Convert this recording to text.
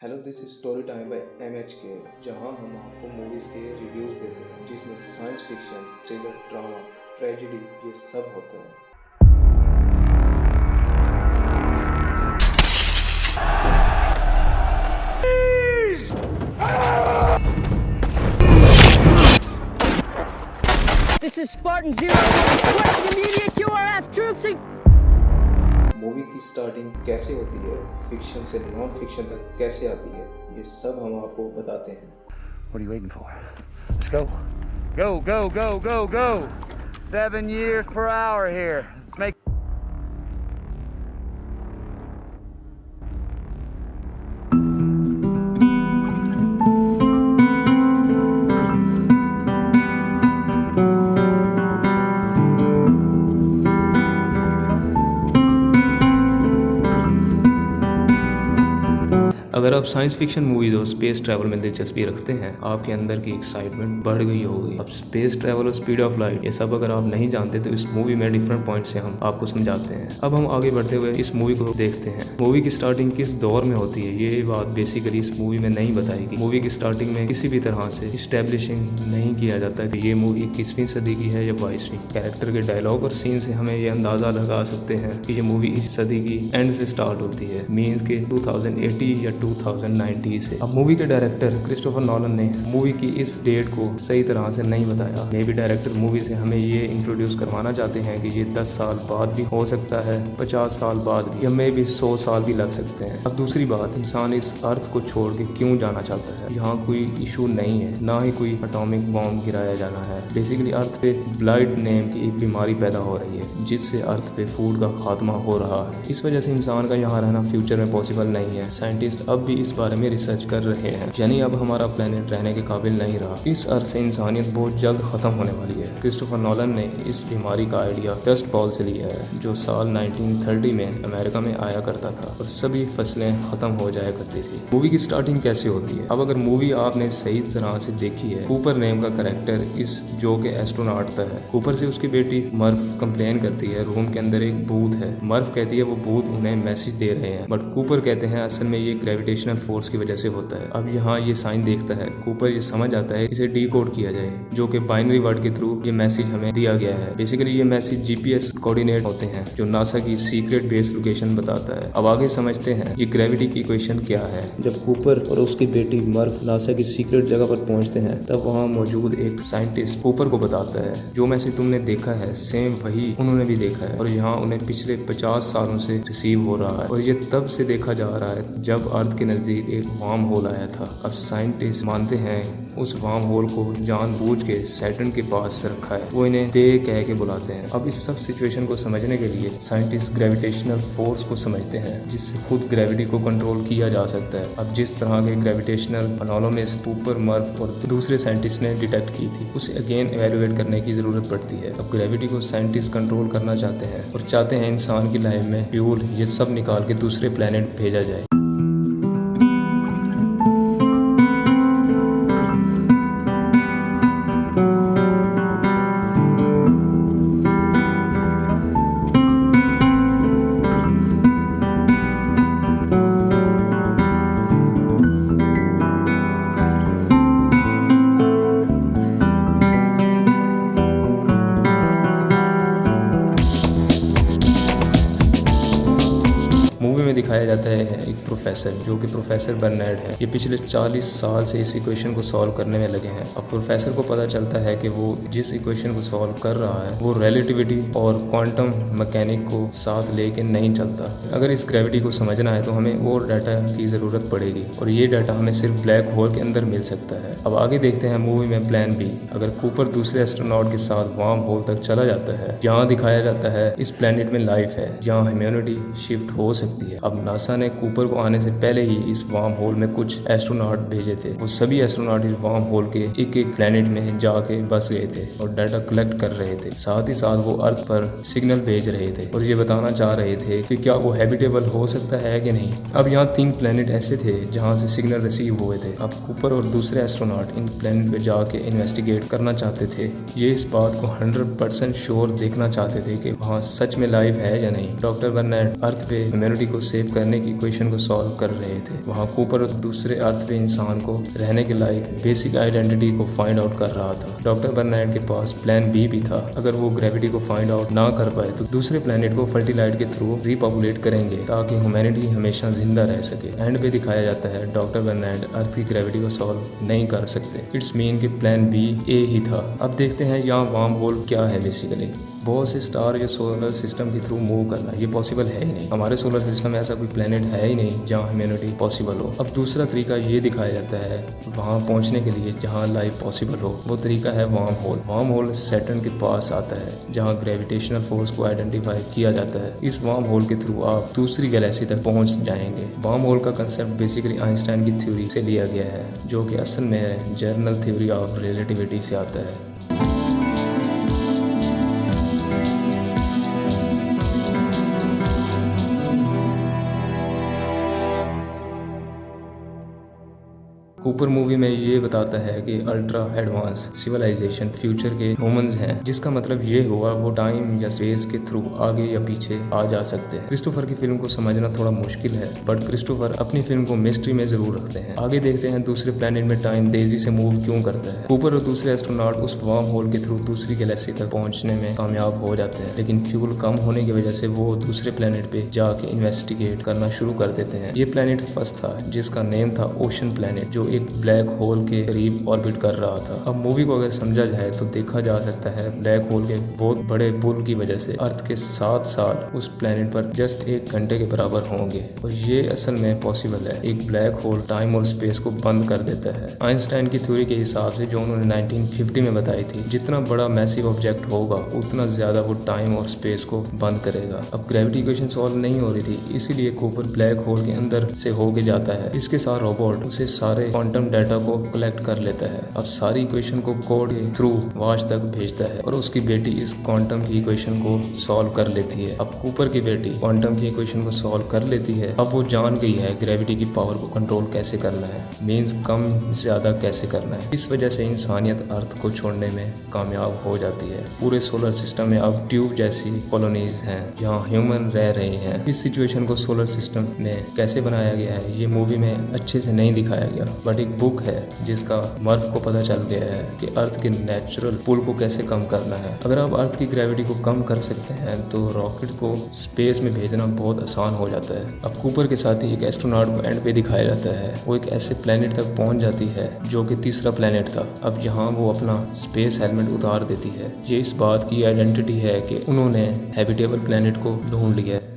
Hello this is story time by MHK, जहां हम आपको मूवीज़ के रिव्यूज़ देते हैं जिसमें science fiction, thriller, drama, tragedy ये सब होते हैं। This is Spartan Zero. Requesting immediate QRF troops. Movie की स्टार्टिंग कैसे होती है, फिक्शन से नॉन फिक्शन तक कैसे आती है, ये सब हम आपको बताते हैं। What are you waiting for? Let's go. Go, go, go, go, go. 7 years per hour here. Let's make. अगर आप साइंस फिक्शन मूवीज और स्पेस ट्रैवल में दिलचस्पी रखते हैं, आपके अंदर की एक्साइटमेंट बढ़ गई होगी। अब स्पेस ट्रैवल और स्पीड ऑफ लाइट ये सब अगर आप नहीं जानते तो इस मूवी में डिफरेंट पॉइंट से हम आपको समझाते हैं। अब हम आगे बढ़ते हुए इस मूवी को देखते हैं। मूवी की स्टार्टिंग किस दौर में होती है ये बात बेसिकली इस मूवी में नहीं बताएगी। मूवी की स्टार्टिंग में किसी भी तरह से इस्टेब्लिशिंग नहीं किया जाता कि ये मूवी 21वीं सदी की है या 22वीं। कैरेक्टर के डायलॉग और सीन से हमें ये अंदाजा लगा सकते हैं कि ये मूवी इस सदी की एंड से स्टार्ट होती है, मीन्स के 2080 या 2090 से। अब मूवी के डायरेक्टर क्रिस्टोफर नॉलन ने मूवी की इस डेट को सही तरह से नहीं बताया। मे बी डायरेक्टर मूवी से हमें ये इंट्रोड्यूस करवाना चाहते हैं कि ये 10 साल बाद भी हो सकता है, 50 साल बाद भी, या मे बी 100 साल भी लग सकते हैं। अब दूसरी बात, इंसान इस अर्थ को छोड़ के क्यों जाना चाहता है? यहाँ कोई इशू नहीं है, ना ही कोई एटॉमिक बॉम्ब गिराया जाना है। बेसिकली अर्थ पे ब्लाइट नेम की एक बीमारी पैदा हो रही है जिससे अर्थ पे फूड का खात्मा हो रहा है। इस वजह से इंसान का यहाँ रहना फ्यूचर में पॉसिबल नहीं है। साइंटिस्ट अब भी इस बारे में रिसर्च कर रहे हैं, यानी अब हमारा प्लेनेट रहने के काबिल नहीं रहा। इस अर्थ से इंसानियत बहुत जल्द खत्म होने वाली है। क्रिस्टोफर नॉलन ने इस बीमारी का आइडिया डस्ट बॉल से लिया है, जो साल 1930 में अमेरिका में आया करता था और सभी फसलें खत्म हो जाया करती थी। मूवी की स्टार्टिंग कैसे होती है? अब अगर मूवी आपने सही तरह से देखी है, कूपर नेम का कैरेक्टर इस जो के एस्ट्रोनॉट था है। कूपर से उसकी बेटी मर्फ कंप्लेन करती है रूम के अंदर एक भूत है। मर्फ कहती है वो भूत उन्हें मैसेज दे रहे हैं, बट कूपर कहते हैं असल में ये ग्रेविटेशनल फोर्स की वजह से होता है। अब यहाँ ये साइन देखता है, कूपर ये समझ आता है इसे डीकोड किया जाए, जो कि बाइनरी वर्ड के थ्रू ये मैसेज हमें दिया गया है। बेसिकली ये मैसेज GPS कोऑर्डिनेट होते हैं जो नासा की सीक्रेट बेस लोकेशन बताता है। अब आगे समझते हैं ये ग्रेविटी की इक्वेशन क्या है। जब कूपर और उसकी बेटी मर्फ नासा की सीक्रेट जगह पर पहुंचते हैं, तब वहाँ मौजूद एक साइंटिस्ट कूपर को बताता है जो मैसेज तुमने देखा है सेम वही उन्होंने भी देखा है, और यहाँ उन्हें पिछले 50 सालों से रिसीव हो रहा है, और ये तब से देखा जा रहा है जब अर्थ के नजदीक एक वार्म होल आया था। अब साइंटिस्ट मानते हैं उस वार्म होल को जानबूझ के सैटर्न के पास रखा है। वो इन्हें दे कह के बुलाते हैं। अब इस सब सिचुएशन को समझने के लिए साइंटिस्ट ग्रेविटेशनल फोर्स को समझते हैं जिससे खुद ग्रेविटी को कंट्रोल किया जा सकता है। अब जिस तरह के ग्रेविटेशनल एनोमलीज कूपर, मर्फ और दूसरे साइंटिस्ट ने डिटेक्ट की थी, उसे अगेन एवेलुएट करने की जरूरत पड़ती है। अब ग्रेविटी को साइंटिस्ट कंट्रोल करना चाहते हैं और चाहते हैं इंसान की लाइफ में फ्यूल ये सब निकाल के दूसरे प्लेनेट भेजा जाए। मूवी में दिखाया जाता है एक प्रोफेसर जो कि प्रोफेसर बर्नैर्ड है। ये पिछले 40 साल से इस इक्वेशन को सॉल्व करने में लगे हैं। अब प्रोफेसर को पता चलता है कि वो जिस इक्वेशन को सॉल्व कर रहा है वो रिलेटिविटी और क्वांटम मैकेनिक को साथ लेके नहीं चलता। अगर इस ग्रेविटी को समझना है तो हमें और डाटा की ज़रूरत पड़ेगी, और ये डाटा हमें सिर्फ ब्लैक होल के अंदर मिल सकता है। अब आगे देखते हैं मूवी में प्लान बी। अगर कूपर दूसरे एस्ट्रोनॉट के साथ वार्म होल तक चला जाता है, जहाँ दिखाया जाता है इस प्लेनेट में लाइफ है, जहाँ ह्यूमैनिटी शिफ्ट हो सकती है। अब नासा ने कूपर को आने से पहले ही इस वार्म होल में कुछ एस्ट्रोनॉट भेजे थे। वो सभी एस्ट्रोनॉट इस वार्म होल के एक एक प्लेनेट में जाके बस गए थे और डाटा कलेक्ट कर रहे थे। साथ ही साथ वो अर्थ पर सिग्नल भेज रहे थे और ये बताना चाह रहे थे कि क्या वो हैबिटेबल हो सकता है कि नहीं। अब यहाँ 3 प्लेनेट ऐसे थे जहाँ से सिग्नल रिसीव हुए थे। अब कूपर और दूसरे एस्ट्रोनॉट इन प्लेनेट पे जाके इन्वेस्टिगेट करना चाहते थे। ये इस बात को 100% श्योर देखना चाहते थे कि वहाँ सच में लाइफ है या नहीं। डॉक्टर बर्नैर्ड अर्थ पे ह्यूमैनिटी को सेव करने की इक्वेशन को सॉल्व वर्क कर रहे थे। वहाँ कूपर दूसरे अर्थ पे इंसान को रहने के लायक बेसिक आइडेंटिटी को फाइंड आउट कर रहा था। डॉक्टर बर्नैड के पास प्लान बी भी था। अगर वो ग्रेविटी को फाइंड आउट ना कर पाए तो दूसरे प्लेनेट को फर्टिलाइट के थ्रू रिपॉपुलेट करेंगे ताकि ह्यूमैनिटी हमेशा जिंदा रह सके। एंड पे दिखाया जाता है डॉक्टर बर्नैड अर्थ की ग्रेविटी को सॉल्व नहीं कर सकते। इट्स मीन कि प्लान बी ए ही था। अब देखते हैं यहाँ वार्म होल क्या है। बेसिकली बहुत से स्टार या सोलर सिस्टम के थ्रू मूव करना ये पॉसिबल है ही नहीं। हमारे सोलर सिस्टम में ऐसा कोई प्लेनेट है ही नहीं जहाँ ह्यूमैनिटी पॉसिबल हो। अब दूसरा तरीका ये दिखाया जाता है वहाँ पहुँचने के लिए जहाँ लाइफ पॉसिबल हो। वो तरीका है wormhole. Wormhole Saturn के पास आता है जहाँ ग्रेविटेशनल फोर्स को आइडेंटिफाई किया जाता है। इस वार्म होल के थ्रू आप दूसरी गैलेक्सी तक पहुँच जाएंगे। वार्म होल का कंसेप्ट बेसिकली आइंस्टाइन की थ्योरी से लिया गया है जो कि असल में जनरल थ्योरी ऑफ रिलेटिविटी से आता है। कूपर मूवी में ये बताता है कि अल्ट्रा एडवांस सिविलाइजेशन फ्यूचर के ह्यूमंस हैं, जिसका मतलब ये हुआ वो टाइम या स्पेस के थ्रू आगे या पीछे आ जा सकते हैं। क्रिस्टोफर की फिल्म को समझना थोड़ा मुश्किल है बट क्रिस्टोफर अपनी फिल्म को मिस्ट्री में जरूर रखते हैं। आगे देखते हैं दूसरे प्लेनेट में टाइम तेजी से मूव क्यों करता है। कूपर और दूसरे एस्ट्रोनॉट उस वार्म होल के थ्रू दूसरी गैलेक्सी तक पहुंचने में कामयाब हो जाते हैं, लेकिन फ्यूल कम होने की वजह से वो दूसरे प्लेनेट पे जाके इन्वेस्टिगेट करना शुरू कर देते हैं। ये प्लेनेट फर्स्ट था जिसका नेम था ओशन प्लेनेट, जो एक ब्लैक होल के करीब ऑर्बिट कर रहा था। अब मूवी को अगर समझा जाए तो देखा जा सकता है ब्लैक होल के बहुत बड़े पुल की वजह से अर्थ के 7 साल उस प्लेनेट पर जस्ट 1 घंटे के बराबर होंगे और ये असल में पॉसिबल है। एक ब्लैक होल टाइम और स्पेस को बंद कर देता है। आइंस्टाइन की थ्योरी के हिसाब से जो उन्होंने 1950 में बताई थी, जितना बड़ा मैसिव ऑब्जेक्ट होगा उतना ज्यादा वो टाइम और स्पेस को बंद करेगा। अब ग्रेविटी इक्वेशन सॉल्व नहीं हो रही थी, इसीलिए कूपर ब्लैक होल के अंदर से होके जाता है। इसके साथ रोबोट उसे सारे क्वांटम डाटा को कलेक्ट कर लेता है। अब सारी इक्वेशन को कोड के थ्रू वाश तक भेजता है और उसकी बेटी इस क्वांटम की इक्वेशन को सॉल्व कर लेती है। अब कूपर की बेटी क्वांटम की इक्वेशन को सॉल्व कर लेती है। अब वो जान गई है ग्रेविटी की पावर को कंट्रोल कैसे करना है, मींस कम ज्यादा कैसे करना है। इस वजह से इंसानियत अर्थ को छोड़ने में कामयाब हो जाती है। पूरे सोलर सिस्टम में अब ट्यूब जैसी कॉलोनीज हैं जहाँ ह्यूमन रह रहे हैं। इस सिचुएशन को सोलर सिस्टम में कैसे बनाया गया है ये मूवी में अच्छे से नहीं दिखाया गया, बट एक बुक है जिसका मर्फ को पता चल गया है कि अर्थ के नेचुरल पुल को कैसे कम करना है। अगर आप अर्थ की ग्रेविटी को कम कर सकते हैं तो रॉकेट को स्पेस में भेजना बहुत आसान हो जाता है। अब कूपर के साथ ही एक एस्ट्रोनॉट को एंड पे दिखाया जाता है। वो एक ऐसे प्लेनेट तक पहुंच जाती है जो कि तीसरा प्लेनेट था। अब यहाँ वो अपना स्पेस हेलमेट उतार देती है। ये इस बात की आइडेंटिटी है कि उन्होंने हैबिटेबल प्लेनेट को ढूंढ लिया है।